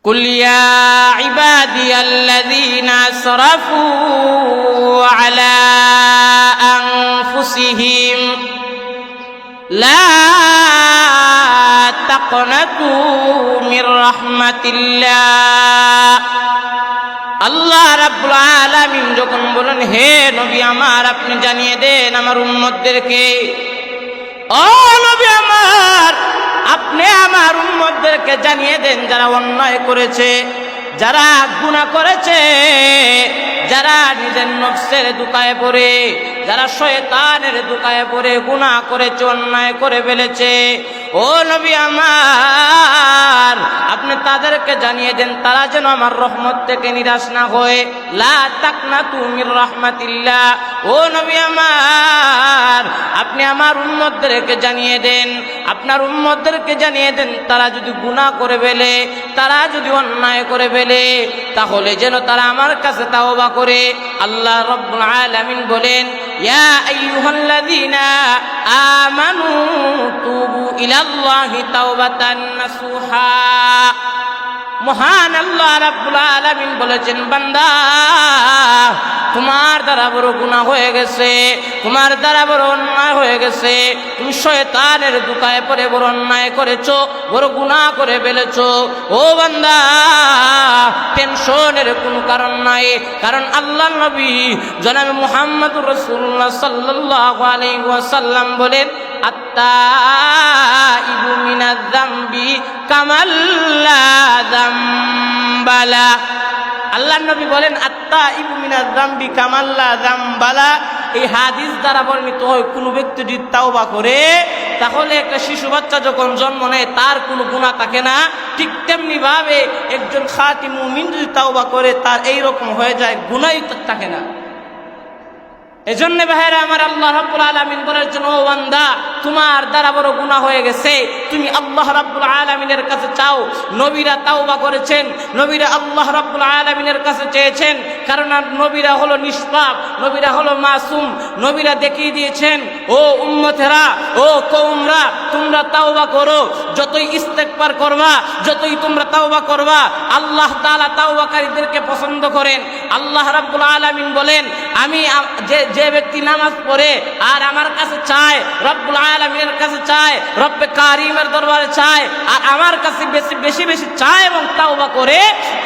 কুল ইয়া ইবাদিয়াল্লাযীনা আসরাফু আলা আনফুসিহিম লা তাকনাতু মির রাহমাতিল্লাহ। আল্লাহ রাব্বুল আলামিন যখন বলেন, হে নবী আমার, আপনি জানিয়ে দেন আমার উম্মতদেরকে, ও নবী আমার, আপনি আমার উম্মতদেরকে জানিয়ে দেন যারা অন্যায় করেছে, যারা গুনাহ করেছে, যারা নিজের নফসের দুকায় পড়ে, যারা শয়তানের দুকায় পড়ে গুনাহ করেছে, অন্যায় করে ফেলেছে, ও নবী আমার, আপনি তাদেরকে জানিয়ে দেন তারা যেন আমার রহমত থেকে নিরাশ না হয়। লা তাকনাতু মির রাহমাতিল্লাহ। ও নবী আমার, আপনি আমার উম্মতদেরকে জানিয়ে দেন, আপনার উম্মতদেরকে জানিয়ে দেন তারা যদি গুনাহ করে ফেলে, তারা যদি অন্যায় করে ফেলে, তাহলে যেন তারা আমার কাছে তাওবা করে। আল্লাহ রাব্বুল আলামিন বলেন, ইয়া আইয়ুহাল্লাযীনা আমানু তুবু ইলাল্লাহি তাওবাতান নাসুহা। মহান আল্লাহ রাব্বুল আলামিন বলেছেন, বান্দা, তোমার দ্বারা বড় গুনাহ হয়ে গেছে, তোমার দ্বারা বড় অন্যায় হয়ে গেছে, তুমি শয়তানের দুকায় পড়ে বড় অন্যায় করেছো, বড় গুনাহ করে ফেলেছো। ও বান্দা, টেনশনের কোনো কারণ নাই, কারণ আল্লাহর নবী জনাব মুহাম্মদুর রাসূলুল্লাহ সাল্লাল্লাহু আলাইহি ওয়াসাল্লাম বলেন, আত্তাইবু মিনাজ যামবি কামাল লা যামবালা। আল্লাহর নবী বলেন, আত্তাইবু মিনাজ যামবি কামাল লা যামবালা। এই হাদিস দ্বারা বর্ণিত হয়, কোনো ব্যক্তি যদি তাওবা করে, তাহলে একটা শিশু বাচ্চা যখন জন্ম নেয় তার কোনো গুনাহ থাকে না, ঠিক তেমনি ভাবে একজন খাঁটি মুমিন যদি তাওবা করে তার এইরকম হয়ে যায়, গুনাহই থাকে না। এজন্য ভাইরা আমার, আল্লাহ রাব্বুল আলামিন বলেছেন, ও বান্দা, তোমার দ্বারা বড় গুনাহ হয়ে গেছে, তুমি আল্লাহ রাব্বুল আলামিনের কাছে চাও। নবীরা তাওবা করেছেন, নবীরা আল্লাহ রাব্বুল আলামিনের কাছে চেয়েছেন, কারণ নবীরা হলো নিষ্পাপ, নবীরা হলো মাসুম। নবীরা দেখিয়ে দিয়েছেন, ও উম্মতেরা, ও কওমরা, তোমরা তাওবা করো, যতই ইস্তেগফার করবা, যতই তোমরা তাওবা করবা, আল্লাহ তাআলা তাওবাকারীদেরকে পছন্দ করেন। আল্লাহ রাব্বুল আলামিন বলেন, আমি যে ব্যক্তি নামাজ পড়ে আর আমার কাছে চায়, রব্বুল আলামিনের কাছে চায়, রব্বে কারীমের দরবারে চায়, আর আমার কাছে বেশি বেশি চায় এবং তাওবা করে,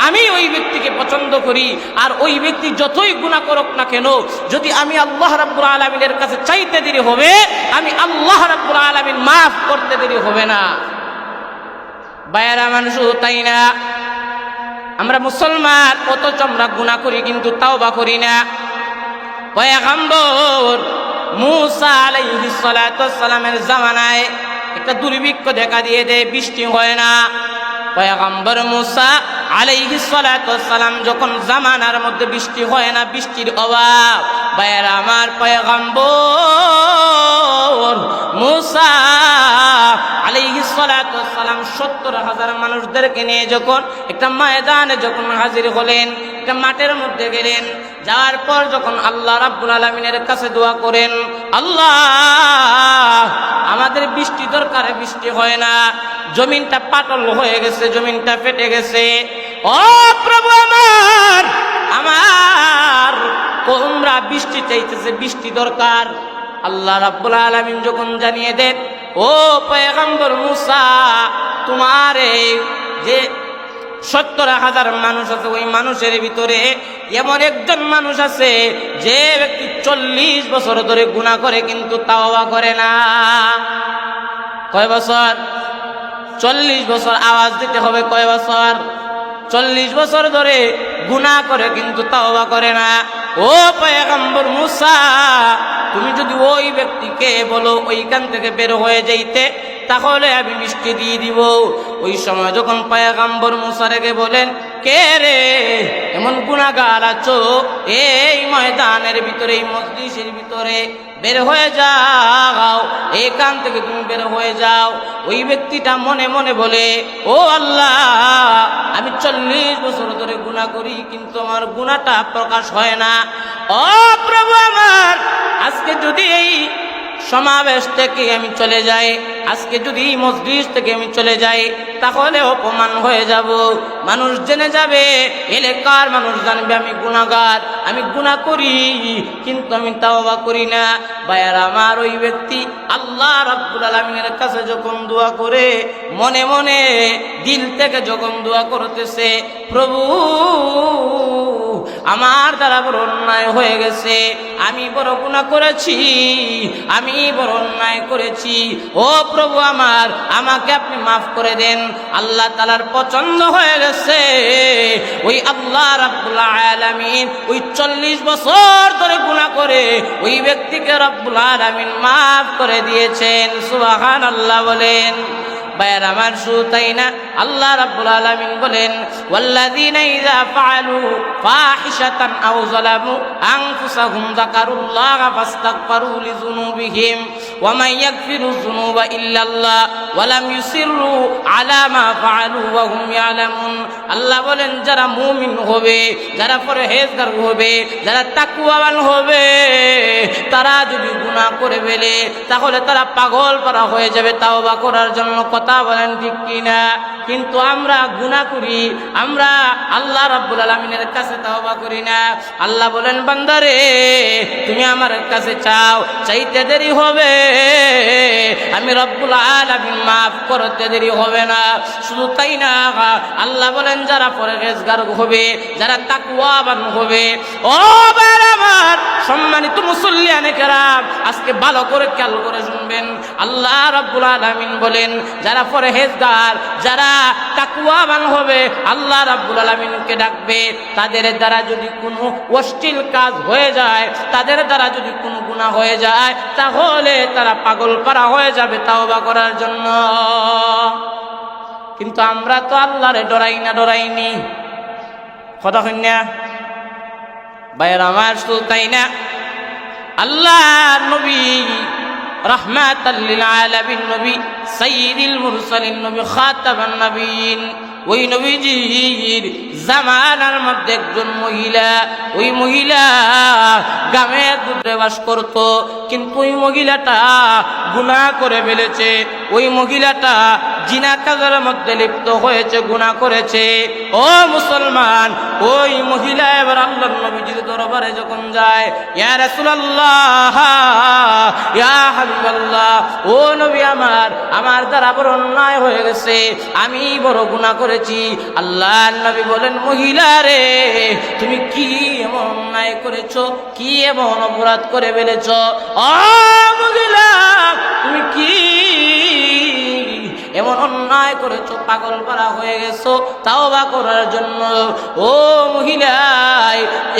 আমি ওই ব্যক্তিকে পছন্দ করি। আর ওই ব্যক্তি যতই গুনাহ করুক না কেন, যদি আমি আল্লাহ রাব্বুল আলামিনের কাছে চাইতে দেরি হবে, আমি আল্লাহ রাব্বুল আলামিন মাফ করতে দেরি হবে না। বায়রা মানুষ, তাই না? আমরা মুসলমান, অথচ আমরা গুনাহ করি কিন্তু তাওবা করি না। পয়গম্বর মূসা আলাইহিস সালাতু ওয়াস সালামের জামানায় একটা দুর্ভিক্ষ দেখা দিয়ে দেয়, বৃষ্টি হয় না। পয়গম্বর মূসা আলাইহিস সালাতু ওয়াস সালাম যখন জামানার মধ্যে বৃষ্টি হয় না, বৃষ্টির অভাব, ভাইরা আমার, পয়গম্বর মূসা আলাইহিস সালাতু ওয়াস সালাম ৭০,০০০ মানুষদেরকে নিয়ে যখন একটা ময়দানে যখন হাজির হলেন, একটা মাঠের মধ্যে গেলেন, যাওয়ার পর যখন আল্লাহ রাব্বুল আলামিনের কাছে দোয়া করেন, আল্লাহ, আমাদের বৃষ্টি দরকার, বৃষ্টি হয় না, জমিনটা পাটল হয়ে গেছে, জমিনটা ফেটে গেছে, ও প্রভু আমার, আমার কওমরা বৃষ্টি চাইতেছে, বৃষ্টি দরকার। আল্লাহ রাব্বুল আলামিন যখন জানিয়ে দেন, ও পয়গম্বর মূসা, তোমার এই যে ৭০,০০০ মানুষ আছে, ওই মানুষের ভিতরে এমন একজন মানুষ আছে যে ব্যক্তি ৪০ বছর ধরে গুনাহ করে কিন্তু তাওবা করে না। কয় বছর? ৪০ বছর। আওয়াজ দিতে হবে, কয় বছর? ৪০ বছর ধরে গুনাহ করে কিন্তু তাওবা করে না। ও পয়গম্বর মূসা, তুমি যদি ওই ব্যক্তিকে বলো ওইখান থেকে বের হয়ে যাইতে, তাহলে আমি বৃষ্টি দিয়ে দিব। ওই সময় যখন পয়গম্বর মূসা রেগে বলেন, কে রে এমন গুনাহগার আছো এই ময়দানের ভিতরে, এই মজলিসের ভিতরে, বের হয়ে যাও, এখান থেকে তুমি বের হয়ে যাও। ওই ব্যক্তিটা মনে মনে বলে, ও আল্লাহ, আমি ৪০ বছর ধরে গুনাহ করি কিন্তু আমার গুনাহটা প্রকাশ হয় না। ও প্রভু আমার, আজকে যদি এই সমাবেশ থেকে আমি চলে যাই, আজকে যদি মজলিস থেকে আমি চলে যাই, তাহলে অপমান হয়ে যাব, মানুষ জেনে যাবে, এলাকার মানুষ জানবে আমি গুনাহগার, আমি গুনাহ করি, কিন্তু আমি তাওবা করি না। ভাইয়ারা আমার, ওই ব্যক্তি আল্লাহ রাব্বুল আলামিনের কাছে যখন দোয়া করে, মনে মনে দিল থেকে যখন দোয়া করতেছে, প্রভু আমার দ্বারা বড় অন্যায় হয়ে গেছে, আমি বড় গুনাহ করেছি, আমি বড় অন্যায় করেছি, ও প্রভু আমার, আমাকে আপনি মাফ করে দেন। আল্লাহ তাআলার পছন্দ হয়ে গেছে, ওই আল্লাহ রাব্বুল আলামিন ওই 40 বছর ধরে গুনাহ করে ওই ব্যক্তিকে রাব্বুল আলামিন মাফ করে দিয়েছেন। সুবহানাল্লাহ বলেন। ভাইয়ার আমার, শুধু তাই না, আল্লাহ রাব্বুল আলামিন বলেন, ওয়াল্লাযীনা ইযা ফাআলু ফাহিশাতান আও যালামু আনফুসাহুম যাকারুল্লাহা ফাস্তাগফিরু লিযুনুবিহিম ওয়া মান ইয়াগফিরু যুনুবা ইল্লাল্লাহ ওয়া লাম ইউসিররু আলা মা ফাআলু ওয়া হুম ইয়ালামুন। আল্লাহ বলেন, যারা মুমিন হবে, যারা পরহেজগার হবে, যারা তাকওয়াবান হবে, তারা যদি গুনাহ করে ফেলে তাহলে তারা পাগল পারা হয়ে যাবে তাওবা করার জন্য। কথা বলেন ঠিক কিনা? কিন্তু আমরা গুনাহ করি, আমরা আল্লাহ রাব্বুল আলামিনের কাছে তাওবা করি না। আল্লাহ বলেন, বান্দারে তুমি আমার কাছে চাও, চাইতে দেরি হবে, আমি রব্বুল আলামিন মাফ করতে দেরি হবে না। শুধু তাই না, আল্লাহ বলেন, যারা পরহেজগার হবে, যারা তাকওয়াবান হবে, ও ভাইরা আমার, সম্মানিত মুসল্লিয়ানে কেরাম, আজকে ভালো করে খেয়াল করে শুনবেন। আল্লাহ রাব্বুল আলামিন বলেন, যারা পরহেজগার, যারা তাকওয়াবান হবে, আল্লাহ রাব্বুল আলামিনকে ডাকবে, তাদের দ্বারা যদি কোনো অশ্লীল কাজ হয়ে যায়, তাদের দ্বারা যদি কোনো গুনাহ হয়ে যায়, তাহলে তারা পাগল পারা হয়ে যাবে তাওবা করার জন্য। কিন্তু আমরা তো আল্লাহরে ডরাইনি। কথা কইনা ভাইয়ের আমার, শুধু তাই না, আল্লাহ নবী রাহমাতাল লিল আলামিন, নবী সাইয়্যিদুল মুরসালিন, নবী খাতামান নবীন, ওই নবীজির জামানার মধ্যে একজন মহিলা, ওই মহিলা গ্রামের দূরে বাস করত, কিন্তু ওই মহিলাটা গুনাহ করে ফেলেছে, ওই মহিলাটা জিনা কাজের মধ্যে লিপ্ত হয়েছে, গুনাহ করেছে। ও মুসলমান, ওই মহিলা এবার আল্লাহর নবীজির দরবারে যখন যায়, ইয়া রাসূলুল্লাহ, ইয়া হাবিবাল্লাহ, ও নবী আমার দ্বারা বড় অন্যায় হয়ে গেছে, আমি বড় গুনাহ করেছি। আল্লাহর নবী বলেন, মহিলা রে, তুমি কি এমন অন্যায় করেছো, কি এমন অপরাধ করে ফেলেছো? ও মহিলা, তুমি কি এমন অন্যায় করেছো, পাগল পারা হয়ে গেছো তাওবা করার জন্য? ও মহিলা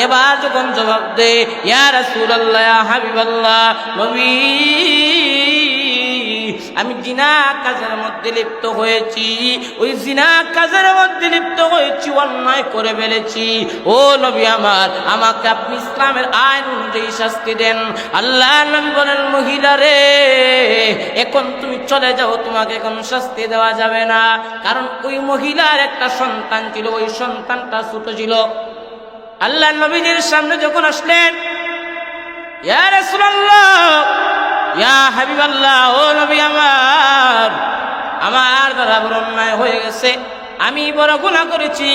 এবার যখন জবাব দে, ইয়া রাসূলুল্লাহ, ইয়া হাবিবাল্লাহ, নবী, আমি জিনা কাজের মধ্যে লিপ্ত হয়েছি, ওই জিনা কাজের মধ্যে লিপ্ত হয়েছি, অন্যায় করে ফেলেছি। ও নবী আমার, আমাকে আপনি ইসলামের আইন অনুযায়ী শাস্তি দেন। আল্লাহ নবী বলেন, মহিলা রে, এখন তুমি চলে যাও, তোমাকে এখন শাস্তি দেওয়া যাবে না, কারণ ওই মহিলার একটা সন্তান ছিল, ওই সন্তানটা ছোট ছিল। আল্লাহ নবীজির সামনে যখন আসলেন, ইয়া রাসূলুল্লাহ, ইয়া হাবিবাল্লাহ, ও নবী আমার দ্বারা বড় অন্যায় হয়ে গেছে, আমি বড় গুনাহ করেছি।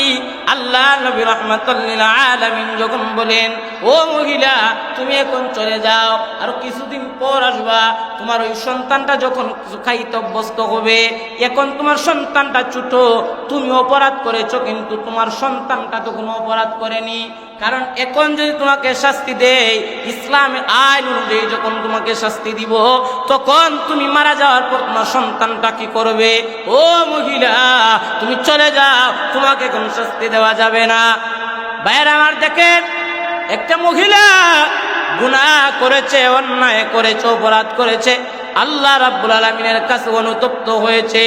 আল্লাহ নবী রাহমাতুল লিল আলামিন যখন বলেন, ও মহিলা, তুমি এখন চলে যাও, আর কিছুদিন পর আসবা, তোমার ওই সন্তানটা যখন খাইতে অভ্যস্ত হবে, এখন তোমার সন্তানটা ছোট, তুমি অপরাধ করেছো, কিন্তু তোমার সন্তানটা তো কোনো অপরাধ করেনি। কারণ এখন যদি তোমাকে শাস্তি দেয়, ইসলামের আইন অনুযায়ী যখন তোমাকে শাস্তি দিব, তখন তুমি মারা যাওয়ার পর তোমার সন্তানটা কি করবে? ও মহিলা, তুমি চলে যাও, তোমাকে কোনো শাস্তি দেওয়া যাবে না। ভাইয়েরা আমার, দেখেন, একটা মহিলা গুনাহ করেছে, অন্যায় করেছে, অপরাধ করেছে, আল্লাহ রাব্বুল আলামিনের কাছে অনুতপ্ত হয়েছে,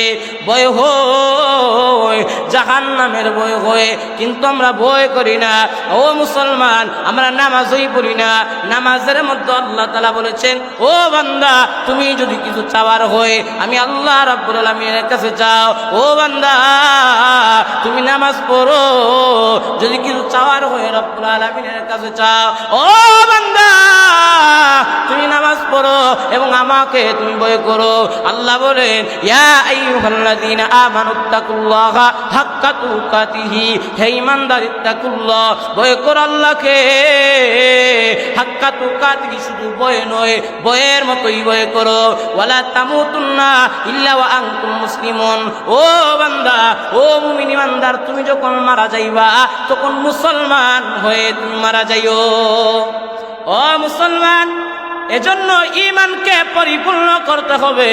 ভয় হয়, জাহান্নামের ভয় হয়, কিন্তু আমরা ভয় করি না। ও মুসলমান, আমরা নামাজই পড়ি না। নামাজের মধ্যে আল্লাহ তাআলা বলেছেন, ও বান্দা, তুমি যদি কিছু চাওয়ার হয়, আমি আল্লাহ রাব্বুল আলামিনের কাছে চাও। ও বান্দা, তুমি নামাজ পড়ো, যদি কিছু চাওয়ার হয় রব্বুল আলামিনের কাছে চাও। ও বান্দা, তুমি নামাজ নামাজ পড়ো এবং আমাকে তুমি ভয় করো। আল্লাহ বলেন ইয়া আইয়ুহাল্লাযীনা আমানুত্তাকুল্লাহা হাক্কা তুকাতিহি, হে ঈমানদার ইত্তাকুল্লাহ, ভয় করো আল্লাহকে। হাক্কা তুকাতিহি, শুধু ভয় নয়, ভয়ের মতোই ভয় করো। ওয়ালা তামুতুন্না ইল্লা ওয়া আনতুম মুসলিমুন, ও বান্দা, ও মুমিন ঈমানদার, তুমি যখন মারা যাইবা তখন মুসলমান হয়ে তুমি মারা যাইও। ও মুসলমান, এজন্য ঈমানকে পরিপূর্ণ করতে হবে।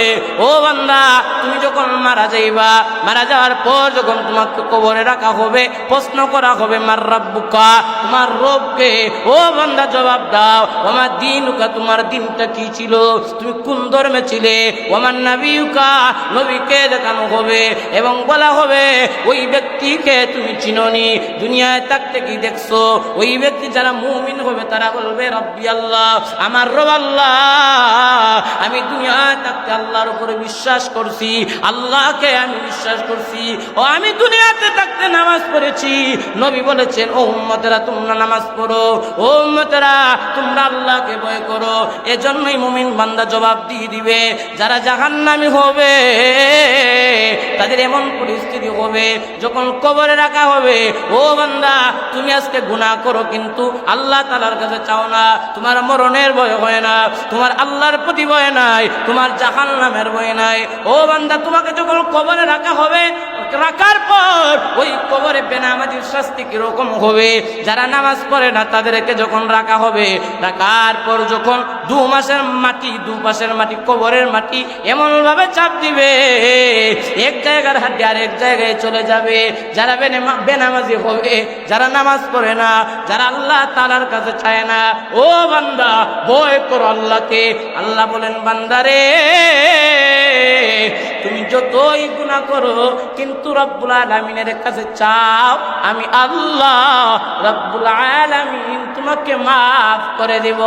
ও বান্দা, তুমি যখন মারা যাইবা, মারা যাওয়ার পর যখন তোমাকে কবরে রাখা হবে, প্রশ্ন করা হবে মার রাব্বুকা, তোমার রবকে। ও বান্দা, জবাব দাও। ওমা দীনুকা, তোমার দিনটা কি ছিল, তুমি কোন ধর্মে ছিলে। ওমান নাবিয়ুকা, নবীকে দেখানো হবে এবং বলা হবে ওই ব্যক্তিকে তুমি চিনোনি, দুনিয়ায় থাকতে কি দেখছো। ওই ব্যক্তি যারা মুমিন হবে তারা বলবে রব্বি আল্লাহ, আমার রব আল্লাহ, আমি দুনিয়ায় থাকতে আল্লাহর উপরে বিশ্বাস করছি, আল্লাহকে আমি বিশ্বাস করছি। ও আমি দুনিয়াতে থাকতে নামাজ পড়েছি। নবী বলেছেন ও উম্মতেরা তোমরা নামাজ পড়ো, ও উম্মতেরা তোমরা আল্লাহকে ভয় করো। এজন্যই মুমিন বান্দা জবাব দিয়ে দিবে। যারা জাহান্নামী হবে তাদের এমন পরিস্থিতি হবে যখন কবরে রাখা হবে, ও বান্দা তুমি আজকে গুনাহ করো কিন্তু আল্লাহ তাআলার কাছে চাও না, তোমার মরণের ভয় হয় না, তোমার আল্লাহর প্রতি ভয় নাই, তোমার জাহান্নামের ভয় নাই। ও বান্দা, তোমাকে যখন কবরে রাখা হবে, রাখার পর ওই কবরে বেনামাজির শাস্তি কিরকম হবে। যারা নামাজ পড়ে না তাদেরকে যখন রাখা হবে, রাখার পর যখন 2 মাসের মাটি, 2 পাশের মাটি, কবরের মাটি এমন ভাবে চাপ দিবে, এক জায়গার হাড্ডি আরেক জায়গায় চলে যাবে। যারা বেনামাজি হবে, যারা নামাজ পড়ে না, যারা আল্লাহ তাআলার কাছে চায় না, ও বান্দা ভয় করো আল্লাহকে। আল্লাহ বলেন বান্দারে, তুমি যতই গুনাহ করো কিন্তু রব্বুল আলামিনের কাছে চাও, আমি আল্লাহ রব্বুল আলামিন তোমাকে মাফ করে দেব।